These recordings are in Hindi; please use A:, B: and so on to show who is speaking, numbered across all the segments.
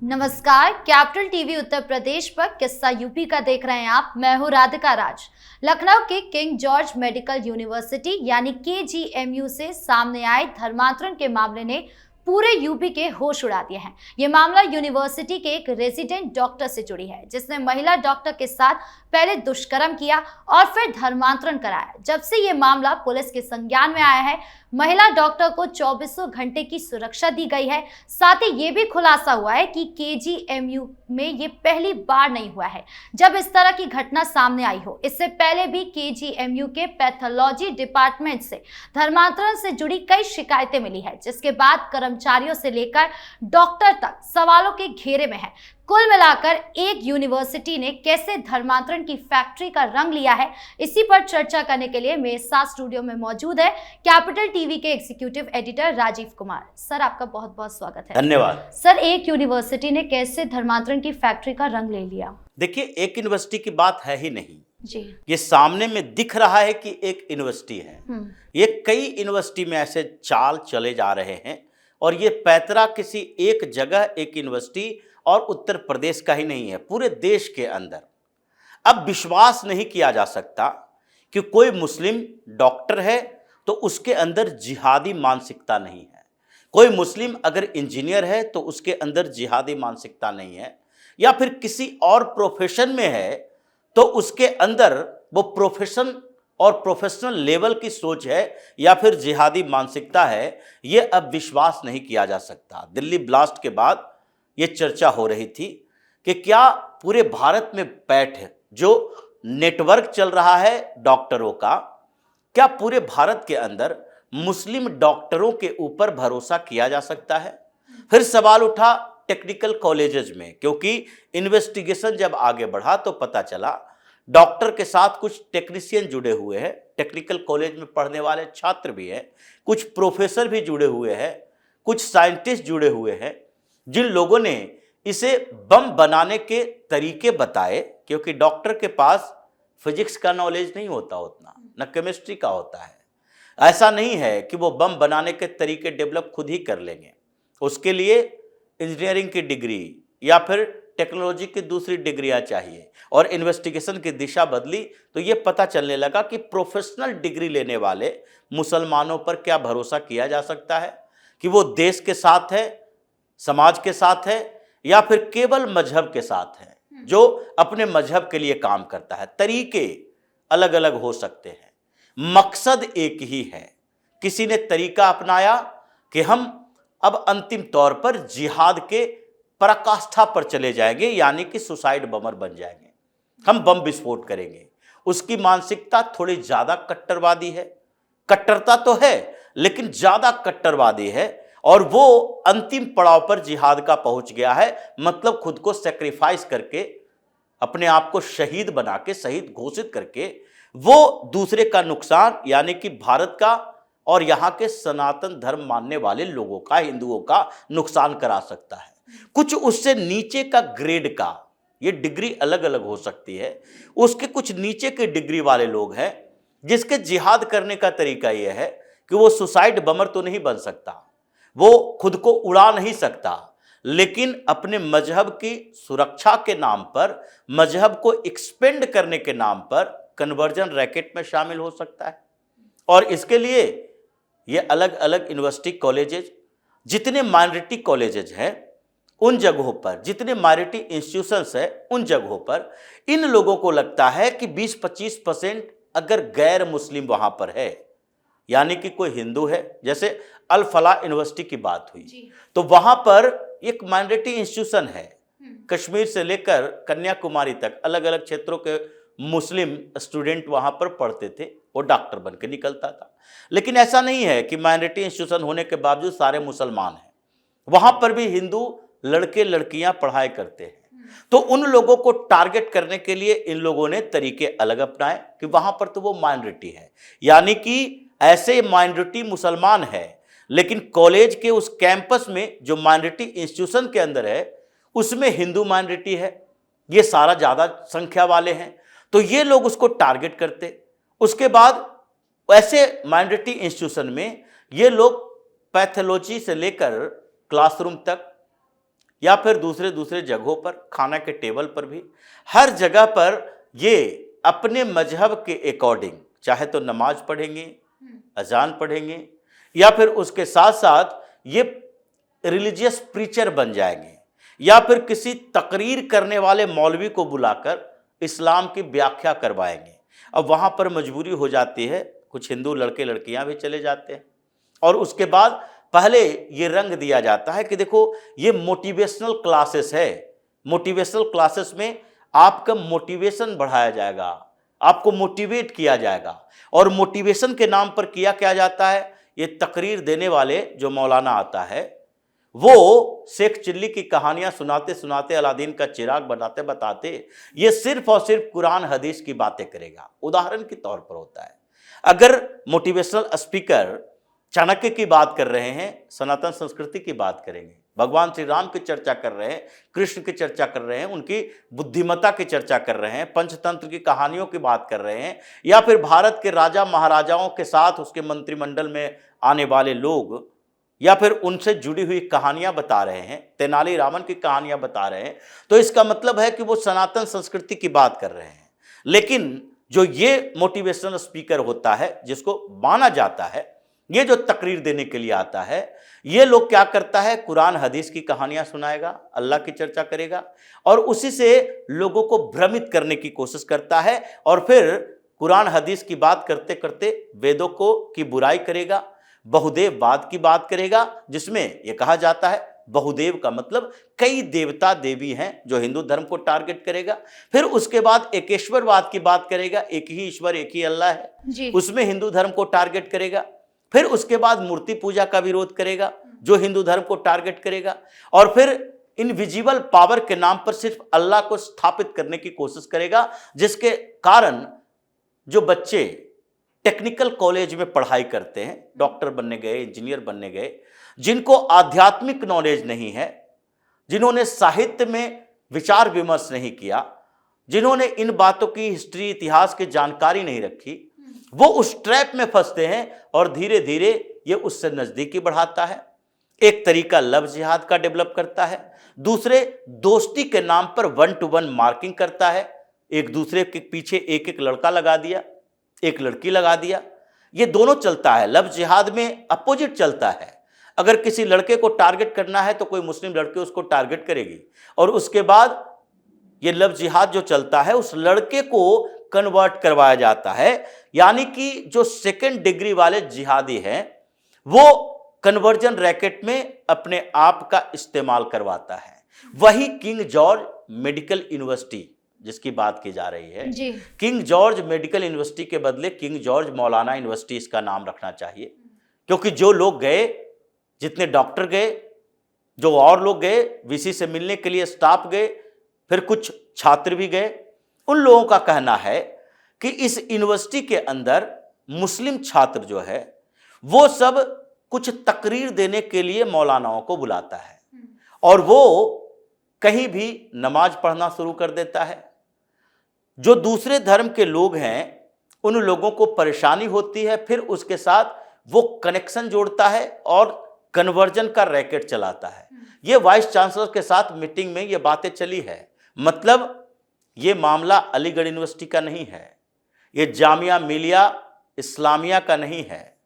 A: नमस्कार, कैपिटल टीवी उत्तर प्रदेश पर किस्सा यूपी का देख रहे हैं आप। मैं हूं राधिका राज। लखनऊ के किंग जॉर्ज मेडिकल यूनिवर्सिटी यानी KGMU से सामने आए धर्मांतरण के मामले ने पूरे यूपी के होश उड़ा दिए हैं। ये मामला यूनिवर्सिटी के एक रेजिडेंट डॉक्टर से जुड़ी है, जिसने महिला डॉक्टर के साथ पहले दुष्कर्म किया और फिर धर्मांतरण कराया। जब से ये मामला पुलिस के संज्ञान में आया है, महिला डॉक्टर को 24 घंटे की सुरक्षा दी गई है। साथ ही ये भी खुलासा हुआ है कि KGMU में ये पहली बार नहीं हुआ है जब इस तरह की घटना सामने आई हो। इससे पहले भी KGMU के पैथोलॉजी डिपार्टमेंट से धर्मांतरण से जुड़ी कई शिकायतें मिली है, जिसके बाद कर्मचारियों से लेकर डॉक्टर तक सवालों के घेरे में है। कुल मिलाकर एक यूनिवर्सिटी ने कैसे धर्मांतरण की फैक्ट्री का रंग लिया है, इसी पर चर्चा करने के लिए मेरे साथ स्टूडियो में मौजूद है कैपिटल टीवी के executive editor Rajiv Kumar. Sir, आपका बहुत बहुत स्वागत है।
B: धन्यवाद।
A: सर, एक यूनिवर्सिटी ने कैसे धर्मांतरण की फैक्ट्री का रंग ले लिया?
B: देखिए, एक यूनिवर्सिटी की बात है ही नहीं
A: जी।
B: ये सामने में दिख रहा है कि एक यूनिवर्सिटी है। ये कई यूनिवर्सिटी में ऐसे चाल चले जा रहे हैं और ये पैतरा किसी एक जगह एक यूनिवर्सिटी और उत्तर प्रदेश का ही नहीं है, पूरे देश के अंदर। अब विश्वास नहीं किया जा सकता कि कोई मुस्लिम डॉक्टर है तो उसके अंदर जिहादी मानसिकता नहीं है, कोई मुस्लिम अगर इंजीनियर है तो उसके अंदर जिहादी मानसिकता नहीं है, या फिर किसी और प्रोफेशन में है तो उसके अंदर वो प्रोफेशन और प्रोफेशनल लेवल की सोच है या फिर जिहादी मानसिकता है। ये अब विश्वास नहीं किया जा सकता। दिल्ली ब्लास्ट के बाद ये चर्चा हो रही थी कि क्या पूरे भारत में बैठ जो नेटवर्क चल रहा है डॉक्टरों का, क्या पूरे भारत के अंदर मुस्लिम डॉक्टरों के ऊपर भरोसा किया जा सकता है? फिर सवाल उठा टेक्निकल कॉलेजेस में, क्योंकि इन्वेस्टिगेशन जब आगे बढ़ा तो पता चला डॉक्टर के साथ कुछ टेक्नीशियन जुड़े हुए हैं, टेक्निकल कॉलेज में पढ़ने वाले छात्र भी हैं, कुछ प्रोफेसर भी जुड़े हुए हैं, कुछ साइंटिस्ट जुड़े हुए हैं, जिन लोगों ने इसे बम बनाने के तरीके बताए। क्योंकि डॉक्टर के पास फिजिक्स का नॉलेज नहीं होता उतना, न केमिस्ट्री का होता है। ऐसा नहीं है कि वो बम बनाने के तरीके डेवलप खुद ही कर लेंगे, उसके लिए इंजीनियरिंग की डिग्री या फिर टेक्नोलॉजी की दूसरी डिग्रियां चाहिए। और इन्वेस्टिगेशन की दिशा बदली तो ये पता चलने लगा कि प्रोफेशनल डिग्री लेने वाले मुसलमानों पर क्या भरोसा किया जा सकता है कि वो देश के साथ है, समाज के साथ है, या फिर केवल मजहब के साथ है, जो अपने मजहब के लिए काम करता है। तरीके अलग अलग हो सकते हैं, मकसद एक ही है। किसी ने तरीका अपनाया कि हम अब अंतिम तौर पर जिहाद के पराकाष्ठा पर चले जाएंगे, यानी कि सुसाइड बमर बन जाएंगे, हम बम विस्फोट करेंगे। उसकी मानसिकता थोड़ी ज्यादा कट्टरवादी है, कट्टरता तो है लेकिन ज्यादा कट्टरवादी है, और वो अंतिम पड़ाव पर जिहाद का पहुंच गया है। मतलब खुद को सेक्रीफाइस करके, अपने आप को शहीद बना के, शहीद घोषित करके वो दूसरे का नुकसान, यानी कि भारत का और यहाँ के सनातन धर्म मानने वाले लोगों का, हिंदुओं का नुकसान करा सकता है। कुछ उससे नीचे का ग्रेड का, ये डिग्री अलग अलग हो सकती है, उसके कुछ नीचे के डिग्री वाले लोग हैं जिसके जिहाद करने का तरीका यह है कि वो सुसाइड बमर तो नहीं बन सकता, वो खुद को उड़ा नहीं सकता, लेकिन अपने मजहब की सुरक्षा के नाम पर, मजहब को एक्सपेंड करने के नाम पर कन्वर्जन रैकेट में शामिल हो सकता है। और इसके लिए ये अलग अलग यूनिवर्सिटी कॉलेजेस, जितने माइनॉरिटी कॉलेजेस हैं उन जगहों पर, जितने माइनॉरिटी इंस्टीट्यूशंस हैं उन जगहों पर, इन लोगों को लगता है कि 20-25% अगर गैर मुस्लिम वहां पर है, यानी कि कोई हिंदू है, जैसे अल फलाह यूनिवर्सिटी की बात हुई, तो वहां पर एक माइनॉरिटी इंस्टीट्यूशन है, कश्मीर से लेकर कन्याकुमारी तक अलग अलग क्षेत्रों के मुस्लिम स्टूडेंट वहां पर पढ़ते थे, वो डॉक्टर बन के निकलता था। लेकिन ऐसा नहीं है कि माइनॉरिटी इंस्टीट्यूशन होने के बावजूद सारे मुसलमान हैं, वहां पर भी हिंदू लड़के लड़कियां पढ़ाई करते हैं। तो उन लोगों को टारगेट करने के लिए इन लोगों ने तरीके अलग अपनाए कि वहां पर तो वो माइनॉरिटी है, यानी कि ऐसे माइनॉरिटी मुसलमान है, लेकिन कॉलेज के उस कैंपस में जो माइनॉरिटी इंस्टीट्यूशन के अंदर है उसमें हिंदू माइनॉरिटी है, ये सारा ज्यादा संख्या वाले हैं, तो ये लोग उसको टारगेट करते। उसके बाद ऐसे माइनॉरिटी इंस्टीट्यूशन में ये लोग पैथोलॉजी से लेकर क्लासरूम तक या फिर दूसरे दूसरे जगहों पर, खाना के टेबल पर भी, हर जगह पर ये अपने मजहब के अकॉर्डिंग चाहे तो नमाज पढ़ेंगे, अजान पढ़ेंगे, या फिर उसके साथ साथ ये रिलीजियस प्रीचर बन जाएंगे, या फिर किसी तकरीर करने वाले मौलवी को बुलाकर इस्लाम की व्याख्या करवाएंगे। अब वहाँ पर मजबूरी हो जाती है, कुछ हिंदू लड़के लड़कियाँ भी चले जाते हैं, और उसके बाद पहले ये रंग दिया जाता है कि देखो ये मोटिवेशनल क्लासेस है, मोटिवेशनल क्लासेस में आपका मोटिवेशन बढ़ाया जाएगा, आपको मोटिवेट किया जाएगा। और मोटिवेशन के नाम पर किया क्या जाता है, ये तकरीर देने वाले जो मौलाना आता है वो शेख चिल्ली की कहानियां सुनाते सुनाते, अलादीन का चिराग बनाते बताते ये सिर्फ और सिर्फ कुरान हदीस की बातें करेगा। उदाहरण के तौर पर होता है, अगर मोटिवेशनल स्पीकर चाणक्य की बात कर रहे हैं, सनातन संस्कृति की बात करेंगे, भगवान श्री राम की चर्चा कर रहे हैं, कृष्ण की चर्चा कर रहे हैं, उनकी बुद्धिमत्ता की चर्चा कर रहे हैं, पंचतंत्र की कहानियों की बात कर रहे हैं, या फिर भारत के राजा महाराजाओं के साथ उसके मंत्रिमंडल में आने वाले लोग, या फिर उनसे जुड़ी हुई कहानियां बता रहे हैं, तेनाली रामन की कहानियां बता रहे हैं, तो इसका मतलब है कि वो सनातन संस्कृति की बात कर रहे हैं। लेकिन जो ये मोटिवेशनल स्पीकर होता है, जिसको माना जाता है, ये जो तकरीर देने के लिए आता है, ये लोग क्या करता है, कुरान हदीस की कहानियां सुनाएगा, अल्लाह की चर्चा करेगा, और उसी से लोगों को भ्रमित करने की कोशिश करता है, और फिर कुरान हदीस की बात करते करते वेदों को की बुराई करेगा, बहुदेववाद की बात करेगा, जिसमें यह कहा जाता है बहुदेव का मतलब कई देवता देवी हैं, जो हिंदू धर्म को टारगेट करेगा। फिर उसके बाद एकेश्वरवाद की बात करेगा, एक ही ईश्वर एक ही अल्लाह है, उसमें हिंदू धर्म को टारगेट करेगा। फिर उसके बाद मूर्ति पूजा का विरोध करेगा, जो हिंदू धर्म को टारगेट करेगा, और फिर इनविजिबल पावर के नाम पर सिर्फ अल्लाह को स्थापित करने की कोशिश करेगा, जिसके कारण जो बच्चे टेक्निकल कॉलेज में पढ़ाई करते हैं, डॉक्टर बनने गए, इंजीनियर बनने गए, जिनको आध्यात्मिक नॉलेज नहीं है, जिन्होंने साहित्य में विचार विमर्श नहीं किया, जिन्होंने इन बातों की हिस्ट्री इतिहास की जानकारी नहीं रखी, वो उस ट्रैप में फंसते हैं, और धीरे धीरे ये उससे नजदीकी बढ़ाता है। एक तरीका लव जिहाद का डेवलप करता है, दूसरे दोस्ती के नाम पर 1-to-1 मार्किंग करता है, एक दूसरे के पीछे एक एक लड़का लगा दिया, एक लड़की लगा दिया, ये दोनों चलता है। लव जिहाद में अपोजिट चलता है, अगर किसी लड़के को टारगेट करना है तो कोई मुस्लिम लड़की उसको टारगेट करेगी, और उसके बाद ये लव जिहाद जो चलता है उस लड़के को कन्वर्ट करवाया जाता है, यानी कि जो सेकंड डिग्री वाले जिहादी हैं वो कन्वर्जन रैकेट में अपने आप का इस्तेमाल करवाता है। वही किंग जॉर्ज मेडिकल यूनिवर्सिटी जिसकी बात की जा रही है, किंग जॉर्ज मेडिकल यूनिवर्सिटी के बदले किंग जॉर्ज मौलाना यूनिवर्सिटी इसका नाम रखना चाहिए, क्योंकि जो लोग गए, जितने डॉक्टर गए, जो और लोग गए, वीसी से मिलने के लिए स्टाफ गए, फिर कुछ छात्र भी गए, उन लोगों का कहना है कि इस यूनिवर्सिटी के अंदर मुस्लिम छात्र जो है वो सब कुछ तकरीर देने के लिए मौलानाओं को बुलाता है, और वो कहीं भी नमाज पढ़ना शुरू कर देता है। जो दूसरे धर्म के लोग हैं उन लोगों को परेशानी होती है, फिर उसके साथ वो कनेक्शन जोड़ता है और कन्वर्जन का रैकेट चलाता है। ये वाइस चांसलर के साथ मीटिंग में ये बातें चली है, मतलब ये मामला अलीगढ़ यूनिवर्सिटी का नहीं है, ये जामिया मिलिया इस्लामिया का नहीं है,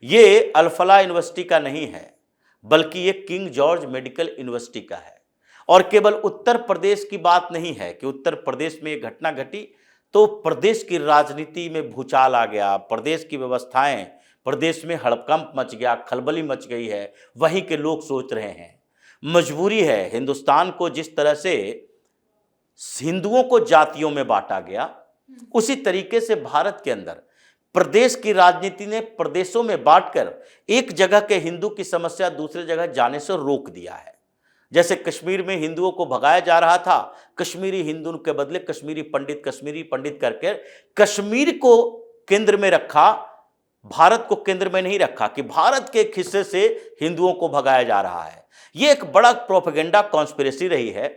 B: ये अल-फलाह यूनिवर्सिटी का नहीं है, बल्कि ये किंग जॉर्ज मेडिकल यूनिवर्सिटी का है। और केवल उत्तर प्रदेश की बात नहीं है कि उत्तर प्रदेश में ये घटना घटी तो प्रदेश की राजनीति में भूचाल आ गया, प्रदेश की व्यवस्थाएं, प्रदेश में हड़कंप मच गया, खलबली मच गई है। वहीं के लोग सोच रहे हैं मजबूरी है, हिंदुस्तान को जिस तरह से हिंदुओं को जातियों में बांटा गया, उसी तरीके से भारत के अंदर प्रदेश की राजनीति ने प्रदेशों में बांटकर एक जगह के हिंदू की समस्या दूसरे जगह जाने से रोक दिया है। जैसे कश्मीर में हिंदुओं को भगाया जा रहा था, कश्मीरी हिंदू के बदले कश्मीरी पंडित करके कश्मीर को केंद्र में रखा, भारत को केंद्र में नहीं रखा कि भारत के एक हिस्से से हिंदुओं को भगाया जा रहा है। ये एक बड़ा प्रोपेगेंडा कॉन्स्पिरेसी रही है,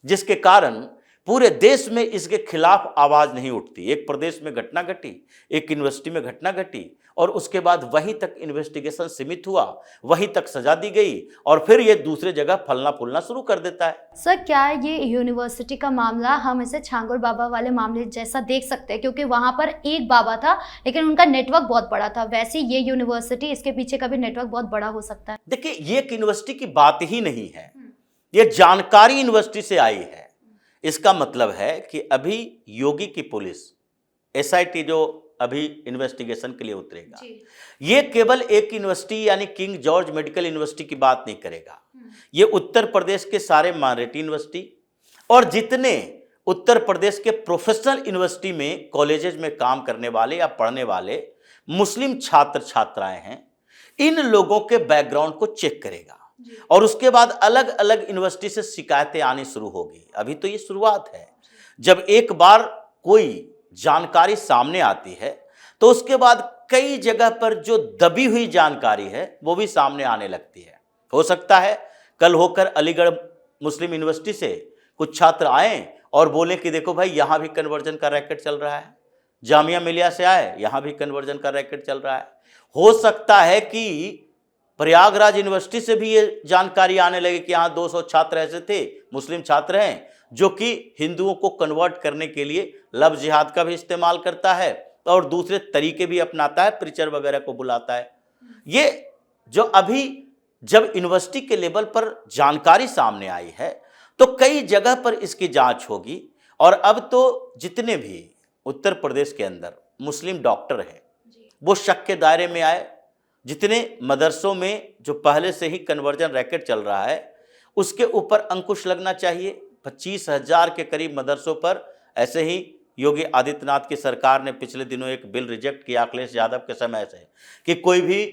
B: जिसके कारण पूरे देश में इसके खिलाफ आवाज नहीं उठती। एक प्रदेश में घटना घटी, एक यूनिवर्सिटी में घटना घटी और उसके बाद वहीं तक इन्वेस्टिगेशन सीमित हुआ, वहीं तक सजा दी गई और फिर ये दूसरे जगह फलना फूलना शुरू कर देता है।
A: सर, क्या ये यूनिवर्सिटी का मामला हम इसे छांगुर बाबा वाले मामले जैसा देख सकते हैं, क्योंकि वहां पर एक बाबा था लेकिन उनका नेटवर्क बहुत बड़ा था, वैसे ये यूनिवर्सिटी, इसके पीछे का भी नेटवर्क बहुत बड़ा हो सकता है?
B: देखिए, ये एक यूनिवर्सिटी की बात ही नहीं है, ये जानकारी यूनिवर्सिटी से आई है। इसका मतलब है कि अभी योगी की पुलिस, एसआईटी जो अभी इन्वेस्टिगेशन के लिए उतरेगा, ये केवल एक यूनिवर्सिटी यानी किंग जॉर्ज मेडिकल यूनिवर्सिटी की बात नहीं करेगा। ये उत्तर प्रदेश के सारे माइनॉरिटी यूनिवर्सिटी और जितने उत्तर प्रदेश के प्रोफेशनल यूनिवर्सिटी में कॉलेजेस में काम करने वाले या पढ़ने वाले मुस्लिम छात्र छात्राएं हैं, इन लोगों के बैकग्राउंड को चेक करेगा और उसके बाद अलग अलग यूनिवर्सिटी से शिकायतें आनी शुरू होगी। अभी तो ये शुरुआत है। जब एक बार कोई जानकारी सामने आती है तो उसके बाद कई जगह पर जो दबी हुई जानकारी है वो भी सामने आने लगती है। हो सकता है कल होकर अलीगढ़ मुस्लिम यूनिवर्सिटी से कुछ छात्र आए और बोले कि देखो भाई, यहाँ भी कन्वर्जन का रैकेट चल रहा है। जामिया मिलिया से आए, यहाँ भी कन्वर्जन का रैकेट चल रहा है। हो सकता है कि प्रयागराज यूनिवर्सिटी से भी ये जानकारी आने लगे कि यहाँ 200 छात्र ऐसे थे, मुस्लिम छात्र हैं, जो कि हिंदुओं को कन्वर्ट करने के लिए लव जिहाद का भी इस्तेमाल करता है और दूसरे तरीके भी अपनाता है, प्रीचर वगैरह को बुलाता है। ये जो अभी जब यूनिवर्सिटी के लेवल पर जानकारी सामने आई है तो कई जगह पर इसकी जांच होगी और अब तो जितने भी उत्तर प्रदेश के अंदर मुस्लिम डॉक्टर हैं वो शक के दायरे में आए। जितने मदरसों में जो पहले से ही कन्वर्जन रैकेट चल रहा है उसके ऊपर अंकुश लगना चाहिए। 25,000 के करीब मदरसों पर ऐसे ही योगी आदित्यनाथ की सरकार ने पिछले दिनों एक बिल रिजेक्ट किया अखिलेश यादव के समय से कि कोई भी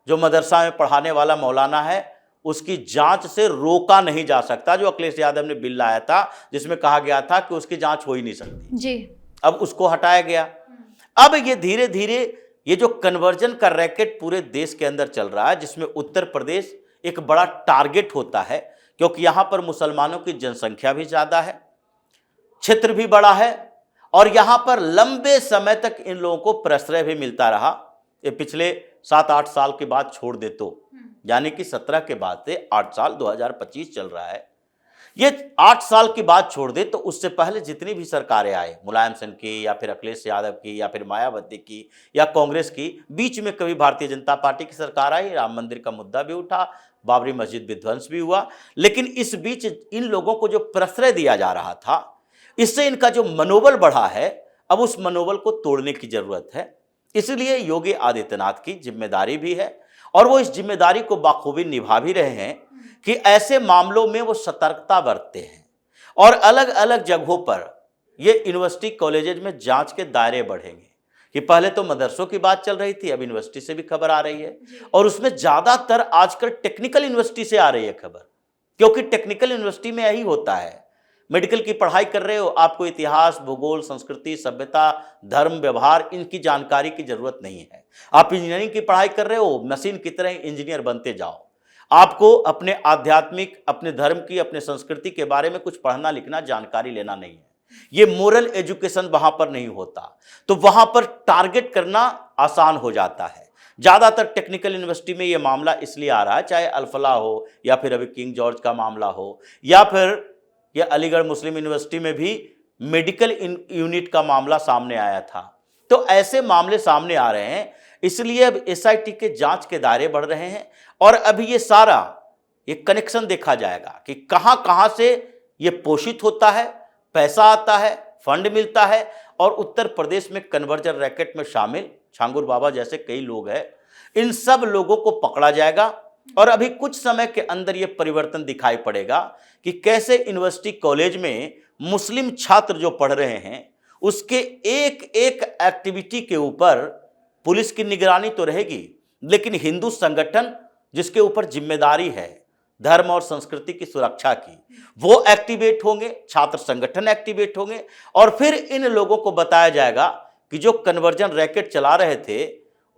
B: जो मदरसा में पढ़ाने वाला मौलाना है उसकी जांच से रोका नहीं जा सकता। जो अखिलेश यादव ने बिल लाया था जिसमें कहा गया था कि उसकी जांच हो ही नहीं सकती
A: जी,
B: अब उसको हटाया गया। अब ये धीरे धीरे ये जो कन्वर्जन का रैकेट पूरे देश के अंदर चल रहा है, जिसमें उत्तर प्रदेश एक बड़ा टारगेट होता है क्योंकि यहाँ पर मुसलमानों की जनसंख्या भी ज़्यादा है, क्षेत्र भी बड़ा है और यहाँ पर लंबे समय तक इन लोगों को प्रश्रय भी मिलता रहा। ये पिछले 7-8 साल के बाद छोड़ दे तो यानी कि 17 के बाद से 8 साल 2025 चल रहा है, ये 8 साल की बात छोड़ दे तो उससे पहले जितनी भी सरकारें आए, मुलायम सिंह की या फिर अखिलेश यादव की या फिर मायावती की या कांग्रेस की, बीच में कभी भारतीय जनता पार्टी की सरकार आई, राम मंदिर का मुद्दा भी उठा, बाबरी मस्जिद विध्वंस भी हुआ, लेकिन इस बीच इन लोगों को जो प्रश्रय दिया जा रहा था इससे इनका जो मनोबल बढ़ा है, अब उस मनोबल को तोड़ने की जरूरत है। इसलिए योगी आदित्यनाथ की जिम्मेदारी भी है और वो इस जिम्मेदारी को बाखूबी निभा भी रहे हैं कि ऐसे मामलों में वो सतर्कता बरतते हैं और अलग अलग जगहों पर ये यूनिवर्सिटी कॉलेजेज में जांच के दायरे बढ़ेंगे। कि पहले तो मदरसों की बात चल रही थी, अब यूनिवर्सिटी से भी खबर आ रही है और उसमें ज़्यादातर आजकल टेक्निकल यूनिवर्सिटी से आ रही है खबर, क्योंकि टेक्निकल यूनिवर्सिटी में यही होता है। मेडिकल की पढ़ाई कर रहे हो, आपको इतिहास, भूगोल, संस्कृति, सभ्यता, धर्म, व्यवहार, इनकी जानकारी की जरूरत नहीं है। आप इंजीनियरिंग की पढ़ाई कर रहे हो, मशीन की तरह इंजीनियर बनते जाओ। आपको अपने आध्यात्मिक, अपने धर्म की, अपने संस्कृति के बारे में कुछ पढ़ना लिखना, जानकारी लेना नहीं है। ये मोरल एजुकेशन वहां पर नहीं होता, तो वहां पर टारगेट करना आसान हो जाता है। ज़्यादातर टेक्निकल यूनिवर्सिटी में ये मामला इसलिए आ रहा है, चाहे अल्फला हो या फिर अभी किंग जॉर्ज का मामला हो या फिर यह अलीगढ़ मुस्लिम यूनिवर्सिटी में भी मेडिकल यूनिट का मामला सामने आया था। तो ऐसे मामले सामने आ रहे हैं, इसलिए अब एसआईटी के जांच के दायरे बढ़ रहे हैं और अभी ये सारा ये कनेक्शन देखा जाएगा कि कहां कहां से ये पोषित होता है, पैसा आता है, फंड मिलता है और उत्तर प्रदेश में कन्वर्जन रैकेट में शामिल छांगुर बाबा जैसे कई लोग हैं, इन सब लोगों को पकड़ा जाएगा और अभी कुछ समय के अंदर ये परिवर्तन दिखाई पड़ेगा कि कैसे यूनिवर्सिटी कॉलेज में मुस्लिम छात्र जो पढ़ रहे हैं उसके एक एक एक्टिविटी के ऊपर पुलिस की निगरानी तो रहेगी, लेकिन हिंदू संगठन जिसके ऊपर जिम्मेदारी है धर्म और संस्कृति की सुरक्षा की, वो एक्टिवेट होंगे, छात्र संगठन एक्टिवेट होंगे और फिर इन लोगों को बताया जाएगा कि जो कन्वर्जन रैकेट चला रहे थे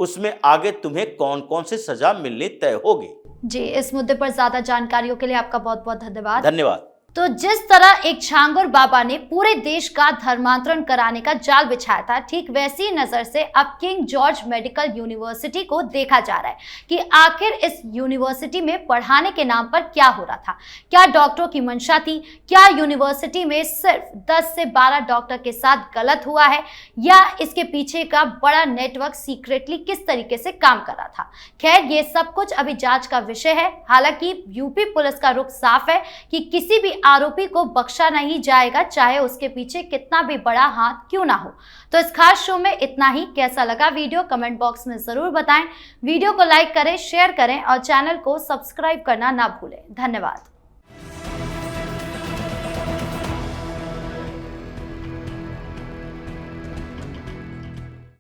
B: उसमें आगे तुम्हें कौन कौन सी सजा मिलनी तय होगी।
A: जी, इस मुद्दे पर ज्यादा जानकारियों के लिए आपका बहुत बहुत धन्यवाद।
B: धन्यवाद।
A: तो जिस तरह एक छांगुर बाबा ने पूरे देश का धर्मांतरण कराने का जाल बिछाया था, ठीक वैसी नजर से अब किंग जॉर्ज मेडिकल यूनिवर्सिटी को देखा जा रहा है कि आखिर इस यूनिवर्सिटी में पढ़ाने के नाम पर क्या हो रहा था। क्या डॉक्टरों की मंशा थी? क्या यूनिवर्सिटी में सिर्फ 10 से 12 डॉक्टर के साथ गलत हुआ है, या इसके पीछे का बड़ा नेटवर्क सीक्रेटली किस तरीके से काम कर रहा था? खैर, ये सब कुछ अभी जांच का विषय है। हालांकि यूपी पुलिस का रुख साफ है कि किसी भी आरोपी को बख्शा नहीं जाएगा, चाहे उसके पीछे कितना भी बड़ा हाथ क्यों ना हो। तो इस खास शो में इतना ही। कैसा लगा वीडियो कमेंट बॉक्स में जरूर बताएं। वीडियो को लाइक करें, शेयर करें और चैनल को सब्सक्राइब करना ना भूलें। धन्यवाद।